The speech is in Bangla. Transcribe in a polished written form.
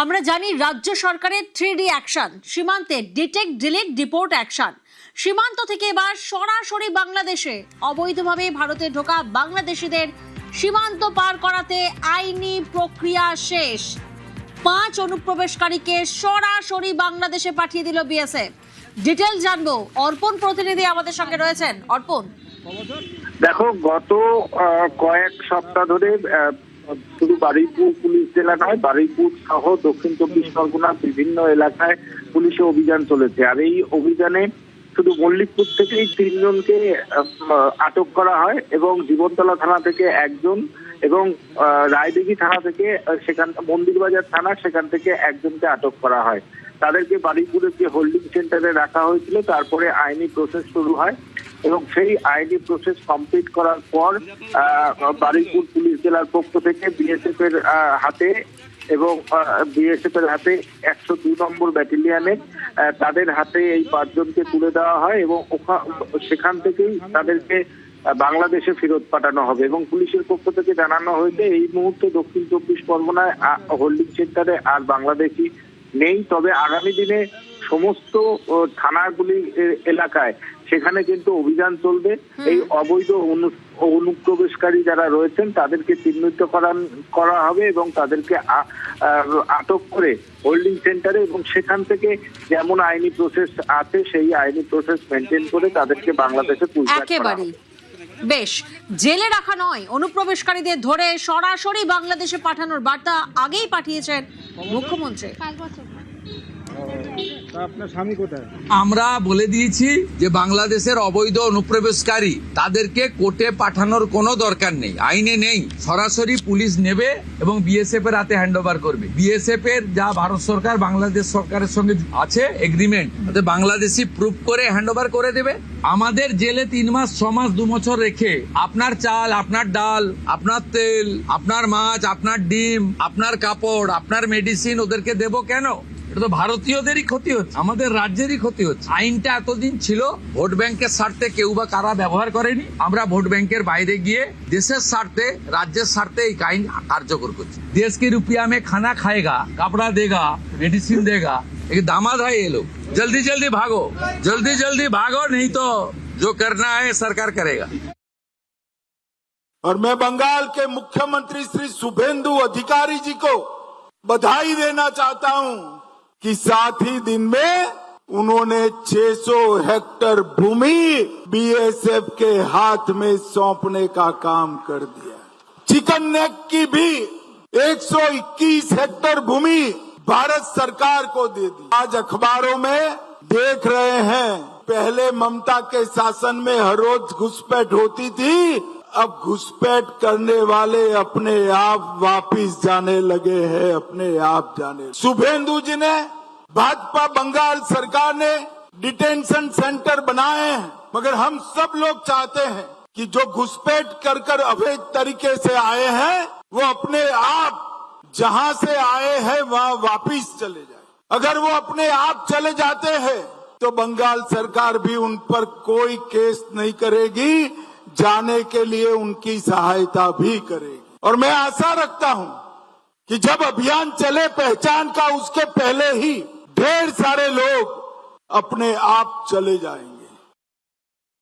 আমরা জানি রাজ্য সরকারের 3D অ্যাকশন, সীমান্তে ডিটেক্ট ডিলিট ডিপোর্ট অ্যাকশন। সীমান্ত থেকে এবার সরাসরি বাংলাদেশে অবৈধভাবে ভারতে ঢোকা বাংলাদেশিদের সীমান্ত পার করাতে আইনি প্রক্রিয়া শেষ। 5 অনুপ্রবেশকারীকে সরাসরি বাংলাদেশে পাঠিয়ে দিল বিএসএফ। ডিটেল জানবো, অর্পণ প্রতিনিধি আমাদের সঙ্গে রয়েছেন। অর্পণ, দেখো, গত কয়েক সপ্তাহ ধরে শুধু বারুইপুর পুলিশ জেলা নয়, বারুইপুর সহ দক্ষিণ 24 পরগনার বিভিন্ন এলাকায় পুলিশে অভিযান চলেছে। আর এই অভিযানে শুধু মল্লিকপুর থেকেই 3 জনকে আটক করা হয় এবং জীবনতলা থানা থেকে 1 জন এবং রায়দিঘি থানা থেকে মন্দিরবাজার থানা সেখান থেকে 1 জনকে আটক করা হয়। তাদেরকে বারুইপুরের যে হোল্ডিং সেন্টারে রাখা হয়েছিল, তারপরে আইনি প্রসেস শুরু হয় এবং সেই আইনি প্রসেস কমপ্লিট করার পর বারুইপুর পুলিশ জেলার পক্ষ থেকে বিএসএফ এর হাতে এবং বিএসএফ এর হাতে 102 নম্বর ব্যাটালিয়নের তাদের হাতে এই 5 জনকে তুলে দেওয়া হয় এবং সেখান থেকেই তাদেরকে বাংলাদেশে ফেরত পাঠানো হবে। এবং পুলিশের পক্ষ থেকে জানানো হয়েছে এই মুহূর্তে দক্ষিণ 24 পরগনায় হোল্ডিং সেন্টারে আর বাংলাদেশি নেই, তবে আগামী দিনে সমস্ত থানাগুলি এলাকায় সেখানে কিন্তু অভিযান চলবে। এই অবৈধ অনুপ্রবেশকারী যারা রয়েছেন তাদেরকে চিহ্নিত করা হবে এবং তাদেরকে আটক করে হোল্ডিং সেন্টারে এবং সেখান থেকে যেমন আইনি প্রসেস আছে সেই আইনি প্রসেস মেনটেন করে তাদেরকে বাংলাদেশে পুষবাক করা হবে। বেশ, জেলে রাখা নয়, অনুপ্রবেশকারীদের ধরে সরাসরি বাংলাদেশে পাঠানোর বার্তা আগেই পাঠিয়েছেন মুখ্যমন্ত্রী। আমরা বলে দিয়েছি যে বাংলাদেশের অবৈধ অনুপ্রবেশকারী তাদেরকে কোর্টে পাঠানোর কোনো দরকার নেই, আইনে নেই। সরাসরি পুলিশ নেবে এবং বিএসএফ এর হাতে হ্যান্ডওভার করবে। বিএসএফ এর যা ভারত সরকার বাংলাদেশ সরকারের সঙ্গে আছে এগ্রিমেন্ট, তাতে বাংলাদেশি প্রুফ করে হ্যান্ডওভার করে দেবে। আমাদের জেলে 3 মাস 6 মাস 2 বছর রেখে আপনার চাল, আপনার ডাল, আপনার তেল, আপনার মাছ, আপনার ডিম, আপনার কাপড়, আপনার মেডিসিন ওদেরকে দেব কেন? এটা তো ভারতীয়দেরই ক্ষতি হচ্ছে, আমাদের রাজ্যেরই ক্ষতি হচ্ছে। আইনটা এতদিন ছিল ভোট ব্যাংকের স্বার্থে, কেউ বা কারা ব্যবহার করেনি। আমরা ভোট ব্যাংকের বাইরে গিয়ে দেশের স্বার্থে, রাজ্যের স্বার্থে এই আইন কার্যকর করছি। দেশ কি রুপিয়া में खाना खाएगा, कपड़ा देगा, मेडिसिन देगा। एक दामाद है ये लोग। जल्दी जल्दी भागो, जल्दी जल्दी भागो, नहीं तो जो करना है सरकार करेगा। और मैं बंगाल के मुख्यमंत्री श्री शुभेंदु अधिकारी जी को बधाई देना चाहता हूं कि 7 ही दिन में उन्होंने 600 हेक्टेयर भूमि बीएसएफ के हाथ में सौंपने का काम कर दिया। चिकन नेक की भी 121 हेक्टेयर भूमि भारत सरकार को दे दी। आज अखबारों में देख रहे हैं, पहले ममता के शासन में हर रोज घुसपैठ होती थी, अब घुसपैठ करने वाले अपने आप वापिस जाने लगे हैं, अपने आप जाने। शुभेंदु जी ने, भाजपा बंगाल सरकार ने डिटेंशन सेंटर बनाए हैं, मगर हम सब लोग चाहते हैं कि जो घुसपैठ कर अवैध तरीके से आए हैं वो अपने आप जहां से आए हैं वहां वापिस चले जाए। अगर वो अपने आप चले जाते हैं तो बंगाल सरकार भी उन पर कोई केस नहीं करेगी, जाने के लिए उनकी सहायता भी करेगी। और मैं आशा रखता हूं कि जब अभियान चले पहचान का, उसके पहले ही ढेर सारे लोग अपने आप चले जाएंगे।